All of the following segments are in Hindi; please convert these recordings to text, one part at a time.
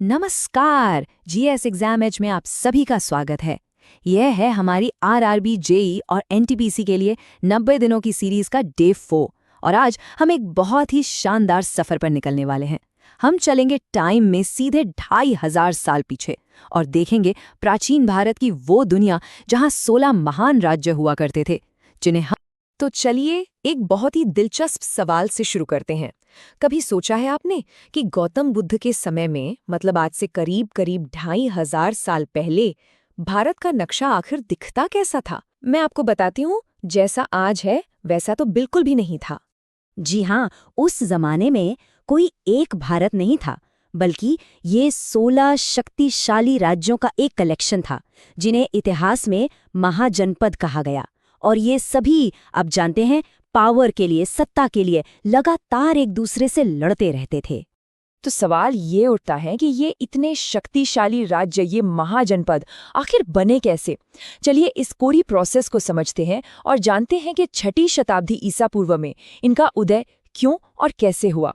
नमस्कार। जीएस एग्जाम एज में आप सभी का स्वागत है। यह है हमारी आरआरबी, जेई और एनटीपीसी के लिए 90 दिनों की सीरीज का डे 4 और आज हम एक बहुत ही शानदार सफर पर निकलने वाले हैं। हम चलेंगे टाइम में सीधे 2500 साल पीछे और देखेंगे प्राचीन भारत की वो दुनिया जहां 16 महान राज्य हुआ करते थे, जिन्हें हम तो चलिए एक बहुत ही दिलचस्प सवाल से शुरू करते हैं। कभी सोचा है आपने कि गौतम बुद्ध के समय में, मतलब आज से करीब करीब 2500 साल पहले, भारत का नक्शा आखिर दिखता कैसा था? मैं आपको बताती हूँ, जैसा आज है वैसा तो बिल्कुल भी नहीं था। जी हाँ, उस जमाने में कोई एक भारत नहीं था, बल्कि ये 16 शक्तिशाली राज्यों का एक कलेक्शन था, जिन्हें इतिहास में महाजनपद कहा गया। और ये सभी, आप जानते हैं, पावर के लिए, सत्ता के लिए लगातार एक दूसरे से लड़ते रहते थे। तो सवाल ये उठता है कि ये इतने शक्तिशाली राज्य, ये महाजनपद आखिर बने कैसे? चलिए इस पूरी प्रोसेस को समझते हैं और जानते हैं कि 6ठी शताब्दी ईसा पूर्व में इनका उदय क्यों और कैसे हुआ।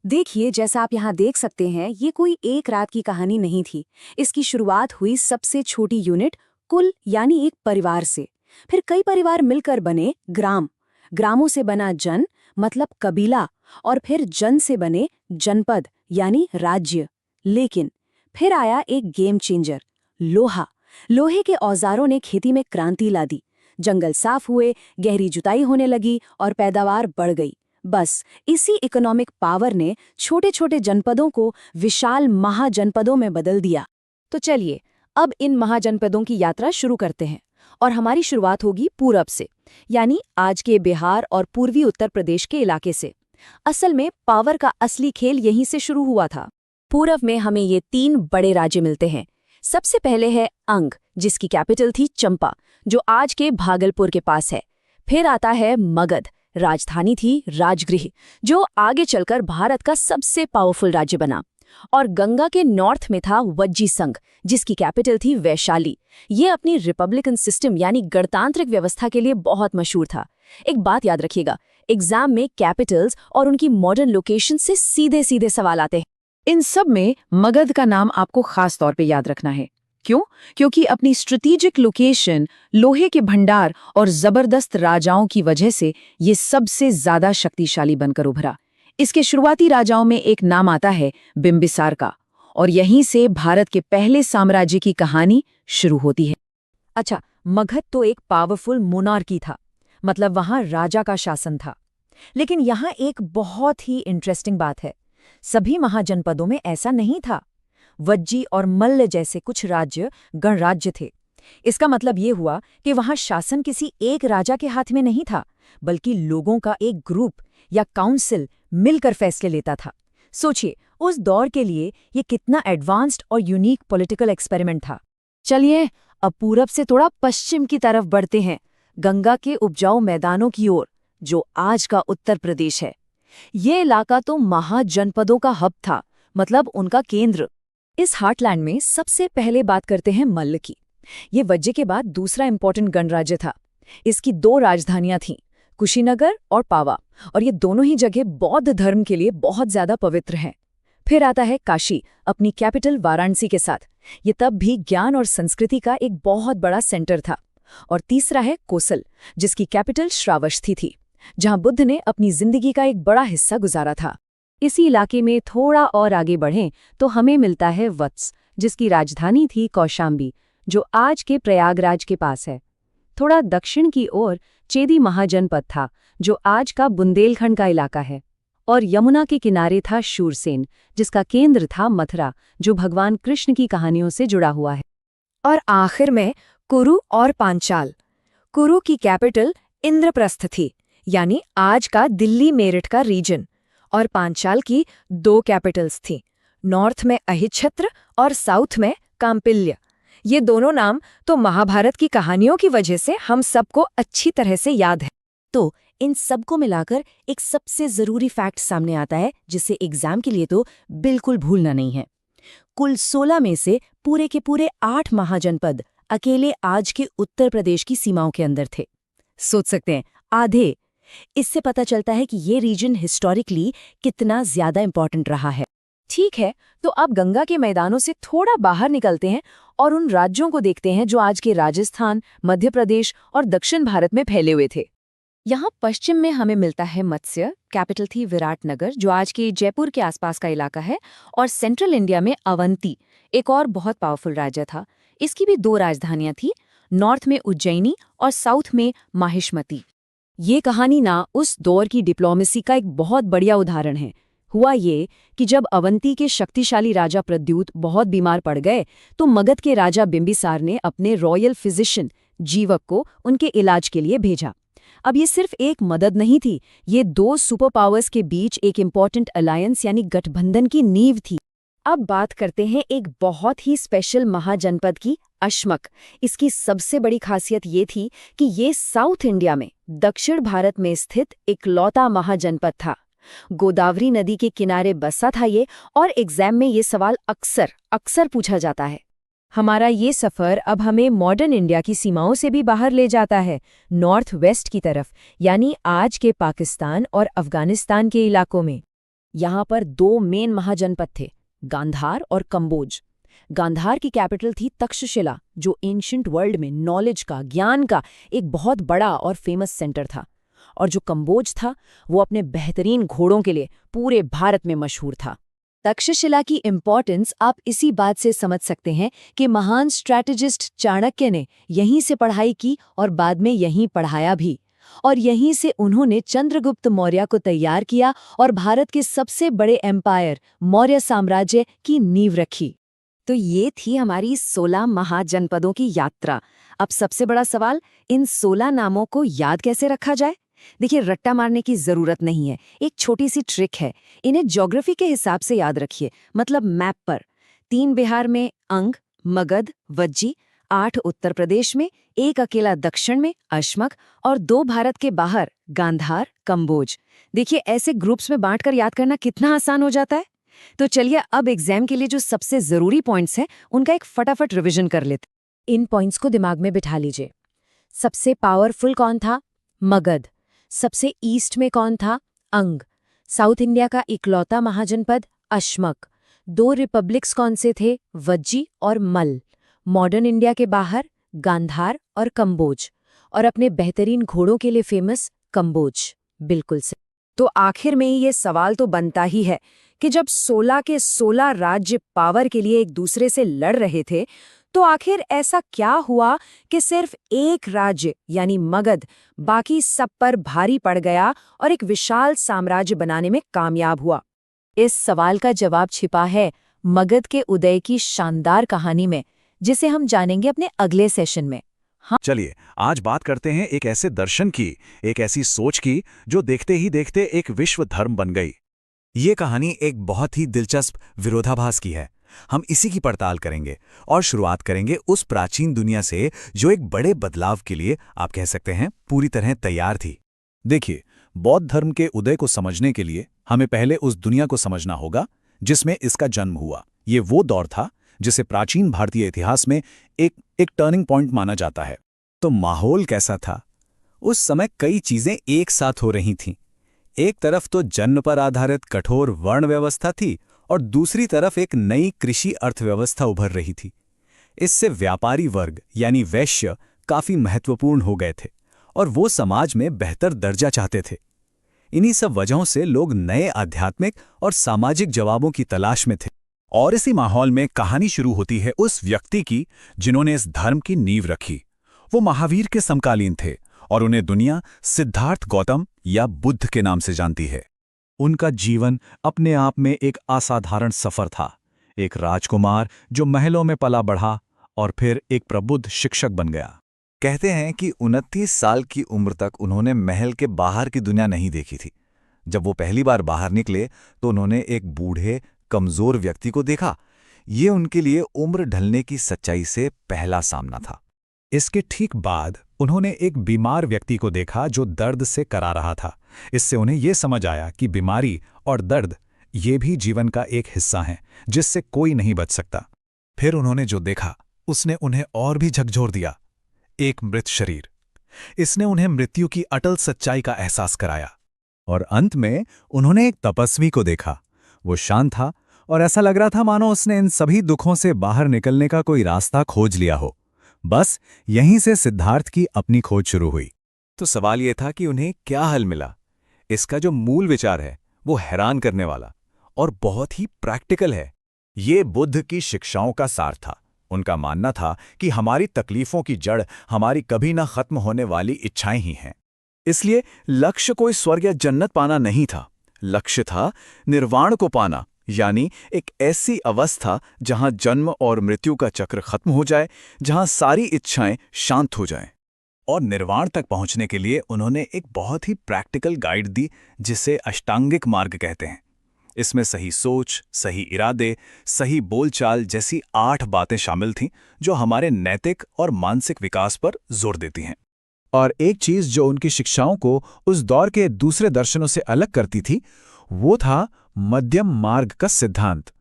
देखिए, जैसा आप यहाँ देख सकते हैं, ये कोई एक रात की कहानी नहीं थी। इसकी शुरुआत हुई सबसे छोटी यूनिट, कुल यानी एक परिवार से। फिर कई परिवार मिलकर बने ग्राम, ग्रामों से बना जन मतलब कबीला, और फिर जन से बने जनपद यानी राज्य। लेकिन फिर आया एक गेम चेंजर, लोहा। लोहे के औजारों ने खेती में क्रांति ला दी। जंगल साफ हुए, गहरी जुताई होने लगी और पैदावार बढ़ गई। बस इसी इकोनॉमिक पावर ने छोटे छोटे जनपदों को विशाल महाजनपदों में बदल दिया। तो चलिए अब इन महाजनपदों की यात्रा शुरू करते हैं और हमारी शुरुआत होगी पूरब से, यानी आज के बिहार और पूर्वी उत्तर प्रदेश के इलाके से। असल में पावर का असली खेल यहीं से शुरू हुआ था। पूरब में हमें ये 3 बड़े राज्य मिलते हैं। सबसे पहले है अंग, जिसकी कैपिटल थी चंपा, जो आज के भागलपुर के पास है। फिर आता है मगध, राजधानी थी राजगृह, जो आगे चलकर भारत का सबसे पावरफुल राज्य बना। और गंगा के नॉर्थ में था वज्जी संघ, जिसकी कैपिटल थी वैशाली। ये अपनी रिपब्लिकन सिस्टम यानी गणतांत्रिक व्यवस्था के लिए बहुत मशहूर था। एक बात याद रखिएगा, एग्जाम में कैपिटल्स और उनकी मॉडर्न लोकेशन से सीधे सीधे सवाल आते हैं। इन सब में मगध का नाम आपको खास तौर पे याद रखना है। क्यों? क्योंकि अपनी स्ट्रेटेजिक लोकेशन, लोहे के भंडार और जबरदस्त राजाओं की वजह से ये सबसे ज्यादा शक्तिशाली बनकर उभरा। इसके शुरुआती राजाओं में एक नाम आता है बिंबिसार का, और यहीं से भारत के पहले साम्राज्य की कहानी शुरू होती है। अच्छा, मगध तो एक पावरफुल मोनार्की था, मतलब वहां राजा का शासन था। लेकिन यहाँ एक बहुत ही इंटरेस्टिंग बात है, सभी महाजनपदों में ऐसा नहीं था। वज्जी और मल्ल जैसे कुछ राज्य गणराज्य थे। इसका मतलब ये हुआ कि वहां शासन किसी एक राजा के हाथ में नहीं था, बल्कि लोगों का एक ग्रुप या काउंसिल मिलकर फैसले लेता था। सोचिए, उस दौर के लिए ये कितना एडवांस्ड और यूनिक पॉलिटिकल एक्सपेरिमेंट था। चलिए अब पूरब से थोड़ा पश्चिम की तरफ बढ़ते हैं, गंगा के उपजाऊ मैदानों की ओर, जो आज का उत्तर प्रदेश है। ये इलाका तो महाजनपदों का हब था, मतलब उनका केंद्र। इस हार्टलैंड में सबसे पहले बात करते हैं मल्ल की। ये वज्जे के बाद दूसरा इंपॉर्टेंट गणराज्य था। इसकी 2 राजधानियां थीं, कुशीनगर और पावा, और ये दोनों ही जगह बौद्ध धर्म के लिए बहुत ज्यादा पवित्र हैं। फिर आता है काशी, अपनी कैपिटल वाराणसी के साथ। ये तब भी ज्ञान और संस्कृति का एक बहुत बड़ा सेंटर था। और तीसरा है कोसल, जिसकी कैपिटल श्रावस्ती थी, जहां बुद्ध ने अपनी जिंदगी का एक बड़ा हिस्सा गुजारा था। इसी इलाके में थोड़ा और आगे बढ़ें तो हमें मिलता है वत्स, जिसकी राजधानी थी कौशाम्बी, जो आज के प्रयागराज के पास है। थोड़ा दक्षिण की ओर चेदी महाजनपद था, जो आज का बुंदेलखंड का इलाका है। और यमुना के किनारे था शूरसेन, जिसका केंद्र था मथुरा, जो भगवान कृष्ण की कहानियों से जुड़ा हुआ है। और आखिर में कुरु और पांचाल। कुरु की कैपिटल इंद्रप्रस्थ थी, यानी आज का दिल्ली मेरठ का रीजन। और पांचाल की 2 कैपिटल्स थीं, नॉर्थ में अहिच्छत्र और साउथ में काम्पिल्य। ये दोनों नाम तो महाभारत की कहानियों की वजह से हम सबको अच्छी तरह से याद है। तो इन सबको मिलाकर एक सबसे जरूरी फैक्ट सामने आता है, जिसे एग्जाम के लिए तो बिल्कुल भूलना नहीं है। कुल 16 में से पूरे के पूरे 8 महाजनपद अकेले आज के उत्तर प्रदेश की सीमाओं के अंदर थे। सोच सकते हैं, आधे। इससे पता चलता है कि ये रीजन हिस्टोरिकली कितना ज्यादा इंपॉर्टेंट रहा है। ठीक है, तो अब गंगा के मैदानों से थोड़ा बाहर निकलते हैं और उन राज्यों को देखते हैं जो आज के राजस्थान, मध्य प्रदेश और दक्षिण भारत में फैले हुए थे। यहाँ पश्चिम में हमें मिलता है मत्स्य, कैपिटल थी विराटनगर जो आज के जयपुर के आसपास का इलाका है, और सेंट्रल इंडिया में अवंती, एक और बहुत पावरफुल राज्य था। इसकी भी 2 राजधानियां थी, नॉर्थ में उज्जैनी और साउथ में माहिष्मती। ये कहानी ना उस दौर की डिप्लोमेसी का एक बहुत बढ़िया उदाहरण है। हुआ ये कि जब अवंती के शक्तिशाली राजा प्रद्युत बहुत बीमार पड़ गए तो मगध के राजा बिंबिसार ने अपने रॉयल फिजिशियन जीवक को उनके इलाज के लिए भेजा। अब ये सिर्फ एक मदद नहीं थी, ये 2 सुपर पावर्स के बीच एक इम्पॉर्टेंट अलायंस यानी गठबंधन की नींव थी। अब बात करते हैं एक बहुत ही स्पेशल महाजनपद की, अश्मक। इसकी सबसे बड़ी खासियत ये थी कि ये साउथ इंडिया में दक्षिण भारत में स्थित इकलौता महाजनपद था। गोदावरी नदी के किनारे बसा था ये, और एग्जाम में ये सवाल अक्सर पूछा जाता है। हमारा ये सफ़र अब हमें मॉडर्न इंडिया की सीमाओं से भी बाहर ले जाता है, नॉर्थ वेस्ट की तरफ, यानी आज के पाकिस्तान और अफगानिस्तान के इलाकों में। यहाँ पर 2 मेन महाजनपद थे, गांधार और कंबोज। गांधार की कैपिटल थी तक्षशिला, जो एंशिएंट वर्ल्ड में नॉलेज का, ज्ञान का एक बहुत बड़ा और फेमस सेंटर था। और जो कंबोज था वो अपने बेहतरीन घोड़ों के लिए पूरे भारत में मशहूर था। तक्षशिला की इम्पॉर्टेंस आप इसी बात से समझ सकते हैं कि महान स्ट्रैटेजिस्ट चाणक्य ने यहीं से पढ़ाई की और बाद में यहीं पढ़ाया भी, और यहीं से उन्होंने चंद्रगुप्त मौर्य को तैयार किया और भारत के सबसे बड़े एम्पायर मौर्य साम्राज्य की नींव रखी। तो ये थी हमारी 16 महाजनपदों की यात्रा। अब सबसे बड़ा सवाल, इन 16 नामों को याद कैसे रखा जाए? देखिए, रट्टा मारने की जरूरत नहीं है, एक छोटी सी ट्रिक है। इन्हें ज्योग्राफी के हिसाब से याद रखिए, मतलब मैप पर। 3 बिहार में अंग, मगध, वज्जी, 8 उत्तर प्रदेश में, 1 अकेला दक्षिण में अश्मक, और 2 भारत के बाहर गांधार, कंबोज। देखिए, ऐसे ग्रुप्स में बांटकर याद करना कितना आसान हो जाता है। तो चलिए अब एग्जाम के लिए जो सबसे जरूरी पॉइंट्स हैं उनका एक फटाफट रिवीजन कर लेते। इन पॉइंट्स को दिमाग में बिठा लीजिए। सबसे पावरफुल कौन था? मगध। सबसे ईस्ट में कौन था? अंग। साउथ इंडिया का इकलौता महाजनपद अश्मक। 2 रिपब्लिक्स कौन से थे? वज्जी और मल। मॉडर्न इंडिया के बाहर गांधार और कंबोज, और अपने बेहतरीन घोड़ों के लिए फेमस कंबोज। बिल्कुल से। तो आखिर में ये सवाल तो बनता ही है कि जब 16 के 16 राज्य पावर के लिए एक दूसरे से लड़ रहे थे, तो आखिर ऐसा क्या हुआ कि सिर्फ एक राज्य यानी मगध बाकी सब पर भारी पड़ गया और एक विशाल साम्राज्य बनाने में कामयाब हुआ? इस सवाल का जवाब छिपा है मगध के उदय की शानदार कहानी में, जिसे हम जानेंगे अपने अगले सेशन में। चलिए आज बात करते हैं एक ऐसे दर्शन की, एक ऐसी सोच की जो देखते ही देखते एक विश्व धर्म बन गई। ये कहानी एक बहुत ही दिलचस्प विरोधाभास की है। हम इसी की पड़ताल करेंगे और शुरुआत करेंगे उस प्राचीन दुनिया से जो एक बड़े बदलाव के लिए, आप कह सकते हैं, पूरी तरह तैयार थी। देखिए, बौद्ध धर्म के उदय को समझने के लिए हमें पहले उस दुनिया को समझना होगा जिसमें इसका जन्म हुआ। ये वो दौर था जिसे प्राचीन भारतीय इतिहास में एक टर्निंग पॉइंट माना जाता है। तो माहौल कैसा था? उस समय कई चीजें एक साथ हो रही थीं। एक तरफ तो जन्म पर आधारित कठोर वर्ण व्यवस्था थी और दूसरी तरफ एक नई कृषि अर्थव्यवस्था उभर रही थी। इससे व्यापारी वर्ग यानी वैश्य काफी महत्वपूर्ण हो गए थे और वो समाज में बेहतर दर्जा चाहते थे। इन्हीं सब वजहों से लोग नए आध्यात्मिक और सामाजिक जवाबों की तलाश में थे। और इसी माहौल में कहानी शुरू होती है उस व्यक्ति की जिन्होंने इस धर्म की नींव रखी। वो महावीर के समकालीन थे और उन्हें दुनिया सिद्धार्थ गौतम या बुद्ध के नाम से जानती है। उनका जीवन अपने आप में एक असाधारण सफर था। एक राजकुमार जो महलों में पला बढ़ा और फिर एक प्रबुद्ध शिक्षक बन गया। कहते हैं कि 29 साल की उम्र तक उन्होंने महल के बाहर की दुनिया नहीं देखी थी। जब वो पहली बार बाहर निकले तो उन्होंने एक बूढ़े कमजोर व्यक्ति को देखा। ये उनके लिए उम्र ढलने की सच्चाई से पहला सामना था। इसके ठीक बाद उन्होंने एक बीमार व्यक्ति को देखा जो दर्द से करा रहा था। इससे उन्हें यह समझ आया कि बीमारी और दर्द ये भी जीवन का एक हिस्सा है जिससे कोई नहीं बच सकता। फिर उन्होंने जो देखा उसने उन्हें और भी झकझोर दिया, एक मृत शरीर। इसने उन्हें मृत्यु की अटल सच्चाई का एहसास कराया। और अंत में उन्होंने एक तपस्वी को देखा। वो शांत था और ऐसा लग रहा था मानो उसने इन सभी दुखों से बाहर निकलने का कोई रास्ता खोज लिया हो। बस यहीं से सिद्धार्थ की अपनी खोज शुरू हुई। तो सवाल यह था कि उन्हें क्या हल मिला। इसका जो मूल विचार है वो हैरान करने वाला और बहुत ही प्रैक्टिकल है। ये बुद्ध की शिक्षाओं का सार था। उनका मानना था कि हमारी तकलीफों की जड़ हमारी कभी न खत्म होने वाली इच्छाएं ही हैं। इसलिए लक्ष्य कोई स्वर्ग या जन्नत पाना नहीं था, लक्ष्य था निर्वाण को पाना, यानी एक ऐसी अवस्था जहां जन्म और मृत्यु का चक्र खत्म हो जाए, जहां सारी इच्छाएं शांत हो जाएं। और निर्वाण तक पहुंचने के लिए उन्होंने एक बहुत ही प्रैक्टिकल गाइड दी, जिसे अष्टांगिक मार्ग कहते हैं। इसमें सही सोच, सही इरादे, सही बोलचाल जैसी 8 बातें शामिल थीं, जो हमारे नैतिक और मानसिक विकास पर जोर देती हैं। और एक चीज जो उनकी शिक्षाओं को उस दौर के दूसरे दर्शनों से अलग करती थी, वो था मध्यम मार्ग का सिद्धांत।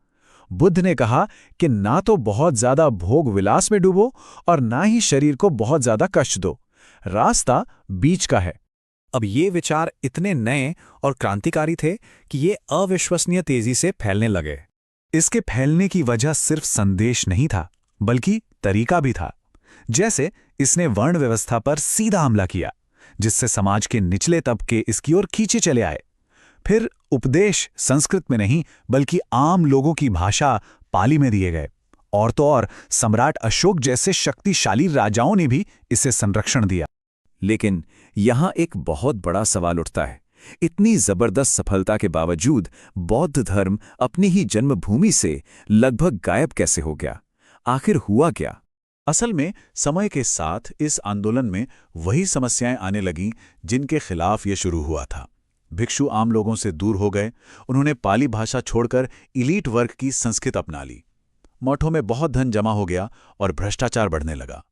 बुद्ध ने कहा कि ना तो बहुत ज्यादा भोग विलास में डूबो और ना ही शरीर को बहुत ज्यादा कष्ट दो, रास्ता बीच का है। अब ये विचार इतने नए और क्रांतिकारी थे कि ये अविश्वसनीय तेजी से फैलने लगे। इसके फैलने की वजह सिर्फ संदेश नहीं था, बल्कि तरीका भी था। जैसे इसने वर्ण व्यवस्था पर सीधा हमला किया, जिससे समाज के निचले तबके इसकी ओर खींचे चले आए। फिर उपदेश संस्कृत में नहीं, बल्कि आम लोगों की भाषा पाली में दिए गए। और तो और सम्राट अशोक जैसे शक्तिशाली राजाओं ने भी इसे संरक्षण दिया। लेकिन यहां एक बहुत बड़ा सवाल उठता है, इतनी जबरदस्त सफलता के बावजूद बौद्ध धर्म अपनी ही जन्मभूमि से लगभग गायब कैसे हो गया? आखिर हुआ क्या? असल में समय के साथ इस आंदोलन में वही समस्याएं आने लगीं जिनके खिलाफ ये शुरू हुआ था। भिक्षु आम लोगों से दूर हो गए, उन्होंने पाली भाषा छोड़कर इलीट वर्ग की संस्कृत अपना ली। मठों में बहुत धन जमा हो गया और भ्रष्टाचार बढ़ने लगा।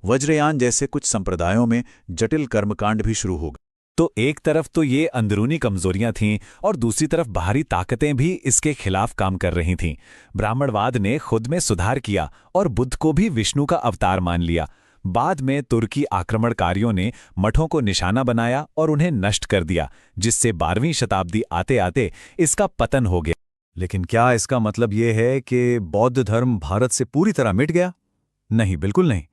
वज्रयान जैसे कुछ संप्रदायों में जटिल कर्मकांड भी शुरू हो गए। तो एक तरफ तो ये अंदरूनी कमजोरियां थीं और दूसरी तरफ बाहरी ताकतें भी इसके खिलाफ काम कर रही थीं। ब्राह्मणवाद ने खुद में सुधार किया और बुद्ध को भी विष्णु का अवतार मान लिया। बाद में तुर्की आक्रमणकारियों ने मठों को निशाना बनाया और उन्हें नष्ट कर दिया, जिससे 12वीं शताब्दी आते आते इसका पतन हो गया। लेकिन क्या इसका मतलब ये है कि बौद्ध धर्म भारत से पूरी तरह मिट गया? नहीं, बिल्कुल नहीं।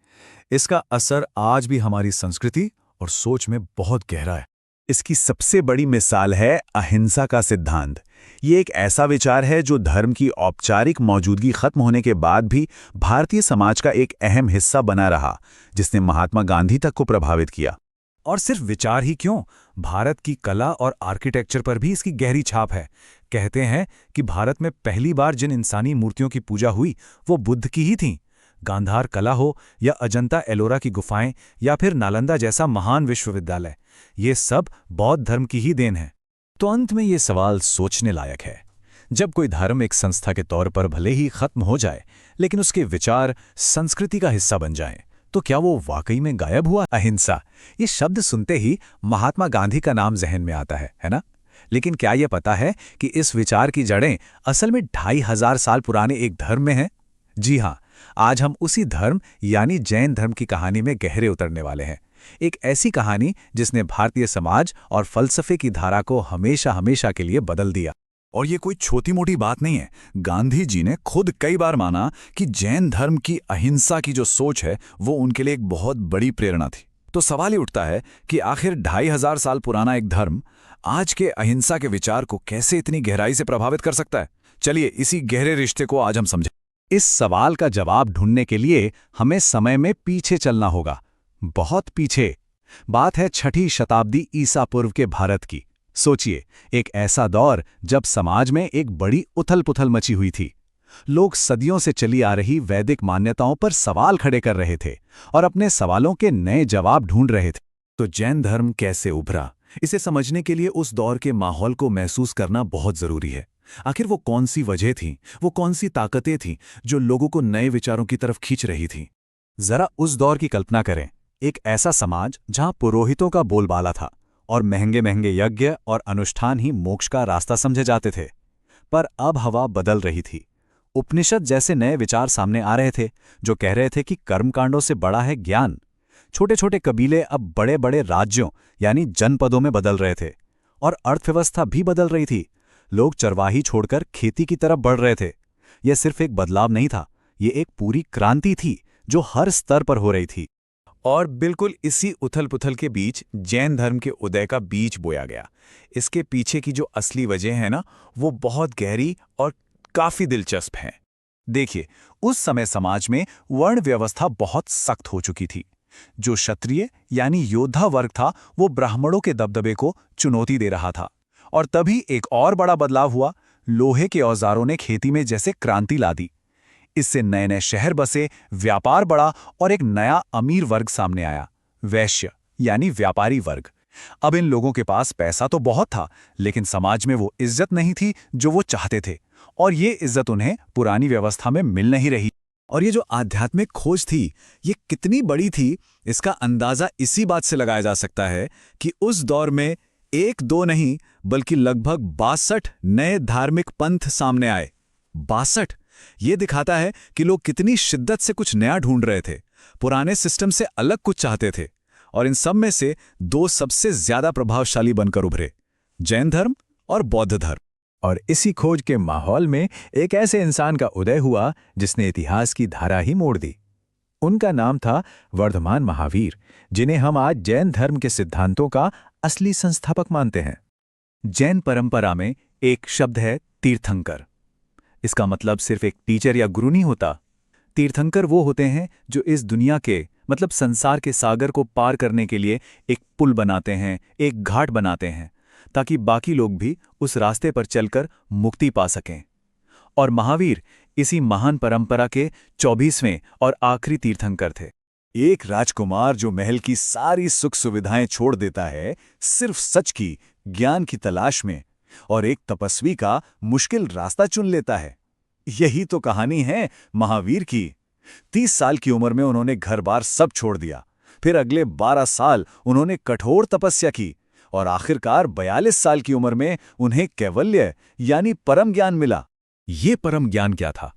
इसका असर आज भी हमारी संस्कृति और सोच में बहुत गहरा है। इसकी सबसे बड़ी मिसाल है अहिंसा का सिद्धांत। ये एक ऐसा विचार है जो धर्म की औपचारिक मौजूदगी खत्म होने के बाद भी भारतीय समाज का एक अहम हिस्सा बना रहा, जिसने महात्मा गांधी तक को प्रभावित किया। और सिर्फ विचार ही क्यों, भारत की कला और आर्किटेक्चर पर भी इसकी गहरी छाप है। कहते हैं कि भारत में पहली बार जिन इंसानी मूर्तियों की पूजा हुई वो बुद्ध की ही थीं। गांधार कला हो या अजंता एलोरा की गुफाएं या फिर नालंदा जैसा महान विश्वविद्यालय, ये सब बौद्ध धर्म की ही देन है। तो अंत में ये सवाल सोचने लायक है, जब कोई धर्म एक संस्था के तौर पर भले ही खत्म हो जाए, लेकिन उसके विचार संस्कृति का हिस्सा बन जाएं, तो क्या वो वाकई में गायब हुआ? अहिंसा, ये शब्द सुनते ही महात्मा गांधी का नाम जहन में आता है ना? लेकिन क्या ये पता है कि इस विचार की जड़ें असल में 2500 साल पुराने एक धर्म में हैं? जी हाँ, आज हम उसी धर्म यानी जैन धर्म की कहानी में गहरे उतरने वाले हैं। एक ऐसी कहानी जिसने भारतीय समाज और फलसफे की धारा को हमेशा हमेशा के लिए बदल दिया। और ये कोई छोटी मोटी बात नहीं है। गांधी जी ने खुद कई बार माना कि जैन धर्म की अहिंसा की जो सोच है वो उनके लिए एक बहुत बड़ी प्रेरणा थी। तो सवाल ही उठता है कि आखिर 2500 साल पुराना एक धर्म आज के अहिंसा के विचार को कैसे इतनी गहराई से प्रभावित कर सकता है? चलिए इसी गहरे रिश्ते को आज हम समझें। इस सवाल का जवाब ढूंढने के लिए हमें समय में पीछे चलना होगा, बहुत पीछे। बात है 6ठी शताब्दी ईसा पूर्व के भारत की। सोचिए, एक ऐसा दौर जब समाज में एक बड़ी उथल-पुथल मची हुई थी। लोग सदियों से चली आ रही वैदिक मान्यताओं पर सवाल खड़े कर रहे थे और अपने सवालों के नए जवाब ढूंढ रहे थे। तो जैन धर्म कैसे उभरा, इसे समझने के लिए उस दौर के माहौल को महसूस करना बहुत जरूरी है। आखिर वो कौन सी वजह थी, वो कौन सी ताकतें थीं जो लोगों को नए विचारों की तरफ खींच रही थीं? जरा उस दौर की कल्पना करें, एक ऐसा समाज जहां पुरोहितों का बोलबाला था और महंगे महंगे यज्ञ और अनुष्ठान ही मोक्ष का रास्ता समझे जाते थे। पर अब हवा बदल रही थी। उपनिषद जैसे नए विचार सामने आ रहे थे जो कह रहे थे कि कर्मकांडों से बड़ा है ज्ञान। छोटे छोटे कबीले अब बड़े बड़े राज्यों यानी जनपदों में बदल रहे थे और अर्थव्यवस्था भी बदल रही थी। लोग चरवाही छोड़कर खेती की तरफ बढ़ रहे थे। यह सिर्फ एक बदलाव नहीं था, ये एक पूरी क्रांति थी जो हर स्तर पर हो रही थी। और बिल्कुल इसी उथल-पुथल के बीच जैन धर्म के उदय का बीज बोया गया। इसके पीछे की जो असली वजह है ना, वो बहुत गहरी और काफी दिलचस्प है। देखिए, उस समय समाज में वर्ण व्यवस्था बहुत सख्त हो चुकी थी। जो क्षत्रिय यानी योद्धा वर्ग था, वो ब्राह्मणों के दबदबे को चुनौती दे रहा था। और तभी एक और बड़ा बदलाव हुआ। लोहे के औजारों ने खेती में जैसे क्रांति ला दी। इससे नए नए शहर बसे, व्यापार बढ़ा और एक नया अमीर वर्ग सामने आया, वैश्य यानी व्यापारी वर्ग। अब इन लोगों के पास पैसा तो बहुत था, लेकिन समाज में वो इज्जत नहीं थी जो वो चाहते थे, और ये इज्जत उन्हें पुरानी व्यवस्था में मिल नहीं रही। और ये जो आध्यात्मिक खोज थी, ये कितनी बड़ी थी, इसका अंदाजा इसी बात से लगाया जा सकता है कि उस दौर में एक दो नहीं बल्कि लगभग 62 नए धार्मिक पंथ सामने आए। 62! ये दिखाता है कि लोग कितनी शिद्दत से कुछ नया ढूंढ रहे थे, पुराने सिस्टम से अलग कुछ चाहते थे। और इन सब में से दो सबसे ज्यादा प्रभावशाली बनकर उभरे, जैन धर्म और बौद्ध धर्म। और इसी खोज के माहौल में एक ऐसे इंसान का उदय हुआ जिसने इतिहास की धारा ही मोड़ दी। उनका नाम था वर्धमान महावीर, जिन्हें हम आज जैन धर्म के सिद्धांतों का असली संस्थापक मानते हैं। जैन परंपरा में एक शब्द है तीर्थंकर। इसका मतलब सिर्फ एक टीचर या गुरु नहीं होता। तीर्थंकर वो होते हैं जो इस दुनिया के मतलब संसार के सागर को पार करने के लिए एक पुल बनाते हैं, एक घाट बनाते हैं, ताकि बाकी लोग भी उस रास्ते पर चलकर मुक्ति पा सकें। और महावीर इसी महान परंपरा के 24वें और आखिरी तीर्थंकर थे। एक राजकुमार जो महल की सारी सुख सुविधाएं छोड़ देता है सिर्फ सच की, ज्ञान की तलाश में, और एक तपस्वी का मुश्किल रास्ता चुन लेता है। यही तो कहानी है महावीर की। 30 साल की उम्र में उन्होंने घर बार सब छोड़ दिया। फिर अगले 12 साल उन्होंने कठोर तपस्या की, और आखिरकार 42 साल की उम्र में उन्हें कैवल्य यानी परम ज्ञान मिला। ये परम ज्ञान क्या था?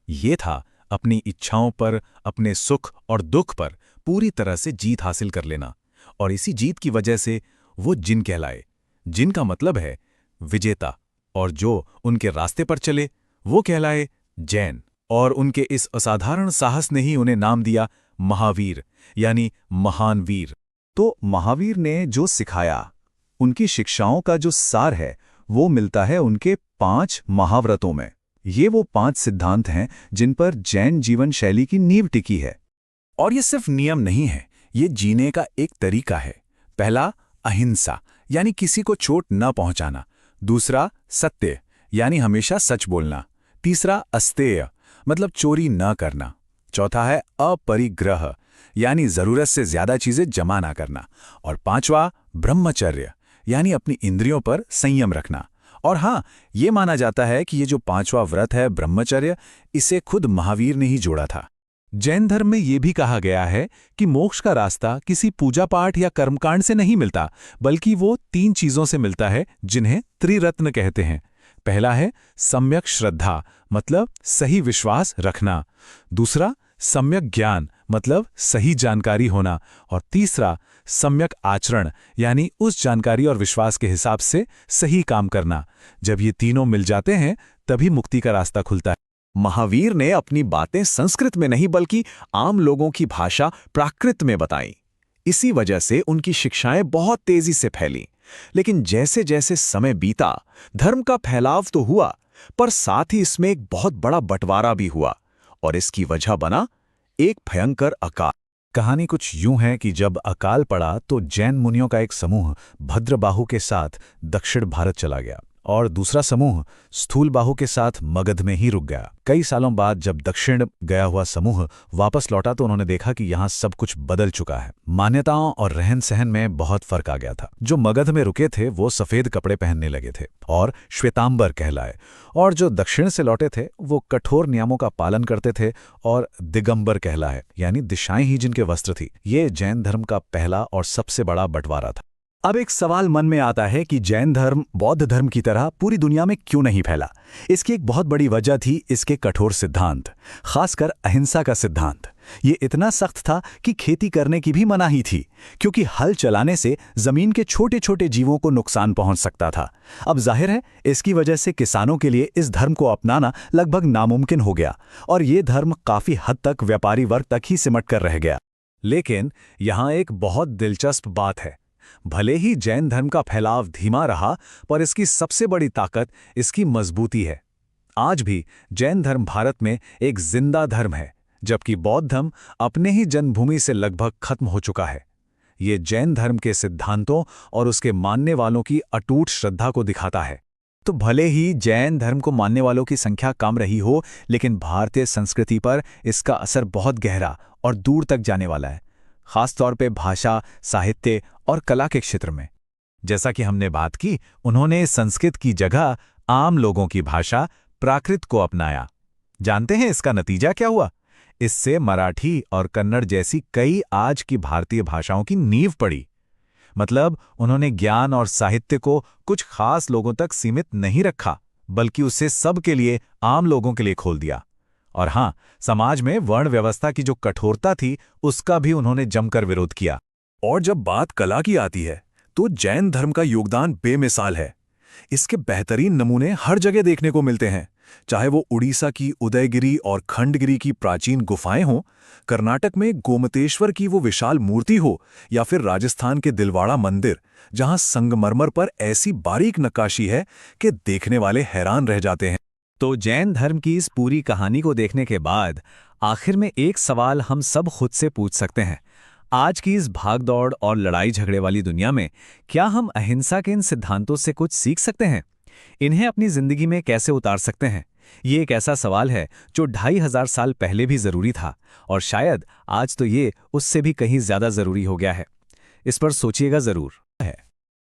ये था अपनी इच्छाओं पर, अपने सुख और दुख पर पूरी तरह से जीत हासिल कर लेना। और इसी जीत की वजह से वो जिन कहलाए। जिन का मतलब है विजेता, और जो उनके रास्ते पर चले वो कहलाए जैन। और उनके इस असाधारण साहस ने ही उन्हें नाम दिया महावीर यानी महान वीर। तो महावीर ने जो सिखाया, उनकी शिक्षाओं का जो सार है, वो मिलता है उनके 5 महाव्रतों में। ये वो 5 सिद्धांत हैं जिन पर जैन जीवन शैली की नींव टिकी है। और ये सिर्फ नियम नहीं है, ये जीने का एक तरीका है। पहला, अहिंसा यानी किसी को चोट न पहुंचाना। दूसरा, सत्य यानी हमेशा सच बोलना। तीसरा, अस्तेय मतलब चोरी न करना। चौथा है अपरिग्रह यानी जरूरत से ज्यादा चीजें जमा ना करना। और 5वां, ब्रह्मचर्य यानी अपनी इंद्रियों पर संयम रखना। और हाँ, ये माना जाता है कि ये जो 5वां व्रत है ब्रह्मचर्य, इसे खुद महावीर ने ही जोड़ा था। जैन धर्म में ये भी कहा गया है कि मोक्ष का रास्ता किसी पूजा पाठ या कर्मकांड से नहीं मिलता, बल्कि वो 3 चीजों से मिलता है जिन्हें त्रिरत्न कहते हैं। पहला है सम्यक श्रद्धा मतलब सही विश्वास रखना। दूसरा, सम्यक ज्ञान मतलब सही जानकारी होना। और तीसरा, सम्यक आचरण यानी उस जानकारी और विश्वास के हिसाब से सही काम करना। जब ये तीनों मिल जाते हैं तभी मुक्ति का रास्ता खुलता है। महावीर ने अपनी बातें संस्कृत में नहीं बल्कि आम लोगों की भाषा प्राकृत में बताई। इसी वजह से उनकी शिक्षाएं बहुत तेजी से फैलीं। लेकिन जैसे जैसे समय बीता, धर्म का फैलाव तो हुआ, पर साथ ही इसमें एक बहुत बड़ा बंटवारा भी हुआ, और इसकी वजह बना एक भयंकर अकाल। कहानी कुछ यूं है कि जब अकाल पड़ा तो जैन मुनियों का एक समूह भद्रबाहु के साथ दक्षिण भारत चला गया, और दूसरा समूह स्थूलबाहु के साथ मगध में ही रुक गया। कई सालों बाद जब दक्षिण गया हुआ समूह वापस लौटा तो उन्होंने देखा कि यहाँ सब कुछ बदल चुका है। मान्यताओं और रहन सहन में बहुत फर्क आ गया था। जो मगध में रुके थे वो सफेद कपड़े पहनने लगे थे और श्वेतांबर कहलाए, और जो दक्षिण से लौटे थे वो कठोर नियमों का पालन करते थे और दिगंबर कहलाए, यानी दिशाएं ही जिनके वस्त्र थी। ये जैन धर्म का पहला और सबसे बड़ा बंटवारा था। अब एक सवाल मन में आता है कि जैन धर्म बौद्ध धर्म की तरह पूरी दुनिया में क्यों नहीं फैला। इसकी एक बहुत बड़ी वजह थी इसके कठोर सिद्धांत, खासकर अहिंसा का सिद्धांत। ये इतना सख्त था कि खेती करने की भी मनाही थी, क्योंकि हल चलाने से जमीन के छोटे छोटे जीवों को नुकसान पहुंच सकता था। अब जाहिर है इसकी वजह से किसानों के लिए इस धर्म को अपनाना लगभग नामुमकिन हो गया और ये धर्म काफी हद तक व्यापारी वर्ग तक ही सिमट कर रह गया। लेकिन यहाँ एक बहुत दिलचस्प बात है। भले ही जैन धर्म का फैलाव धीमा रहा, पर इसकी सबसे बड़ी ताकत इसकी मजबूती है। आज भी जैन धर्म भारत में एक जिंदा धर्म है, जबकि बौद्ध धर्म अपने ही जन्मभूमि से लगभग खत्म हो चुका है। ये जैन धर्म के सिद्धांतों और उसके मानने वालों की अटूट श्रद्धा को दिखाता है। तो भले ही जैन धर्म को मानने वालों की संख्या कम रही हो, लेकिन भारतीय संस्कृति पर इसका असर बहुत गहरा और दूर तक जाने वाला है, खासतौर पे भाषा, साहित्य और कला के क्षेत्र में। जैसा कि हमने बात की, उन्होंने संस्कृत की जगह आम लोगों की भाषा प्राकृत को अपनाया। जानते हैं इसका नतीजा क्या हुआ? इससे मराठी और कन्नड़ जैसी कई आज की भारतीय भाषाओं की नींव पड़ी। मतलब उन्होंने ज्ञान और साहित्य को कुछ खास लोगों तक सीमित नहीं रखा, बल्कि उसे सबके लिए, आम लोगों के लिए खोल दिया। और हाँ, समाज में वर्ण व्यवस्था की जो कठोरता थी, उसका भी उन्होंने जमकर विरोध किया। और जब बात कला की आती है, तो जैन धर्म का योगदान बेमिसाल है। इसके बेहतरीन नमूने हर जगह देखने को मिलते हैं, चाहे वो उड़ीसा की उदयगिरी और खंडगिरी की प्राचीन गुफाएं हों, कर्नाटक में गोमतेश्वर की वो विशाल मूर्ति हो, या फिर राजस्थान के दिलवाड़ा मंदिर, जहां संगमरमर पर ऐसी बारीक नक्काशी है कि देखने वाले हैरान रह जाते हैं। तो जैन धर्म की इस पूरी कहानी को देखने के बाद आखिर में एक सवाल हम सब खुद से पूछ सकते हैं। आज की इस भागदौड़ और लड़ाई झगड़े वाली दुनिया में क्या हम अहिंसा के इन सिद्धांतों से कुछ सीख सकते हैं? इन्हें अपनी जिंदगी में कैसे उतार सकते हैं? ये एक ऐसा सवाल है जो 2500 साल पहले भी जरूरी था, और शायद आज तो ये उससे भी कहीं ज्यादा जरूरी हो गया है। इस पर सोचिएगा जरूर।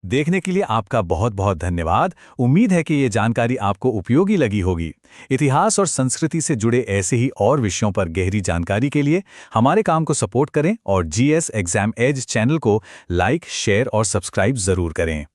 देखने के लिए आपका बहुत बहुत धन्यवाद। उम्मीद है कि ये जानकारी आपको उपयोगी लगी होगी। इतिहास और संस्कृति से जुड़े ऐसे ही और विषयों पर गहरी जानकारी के लिए हमारे काम को सपोर्ट करें और GS एग्जाम एज चैनल को लाइक, शेयर और सब्सक्राइब जरूर करें।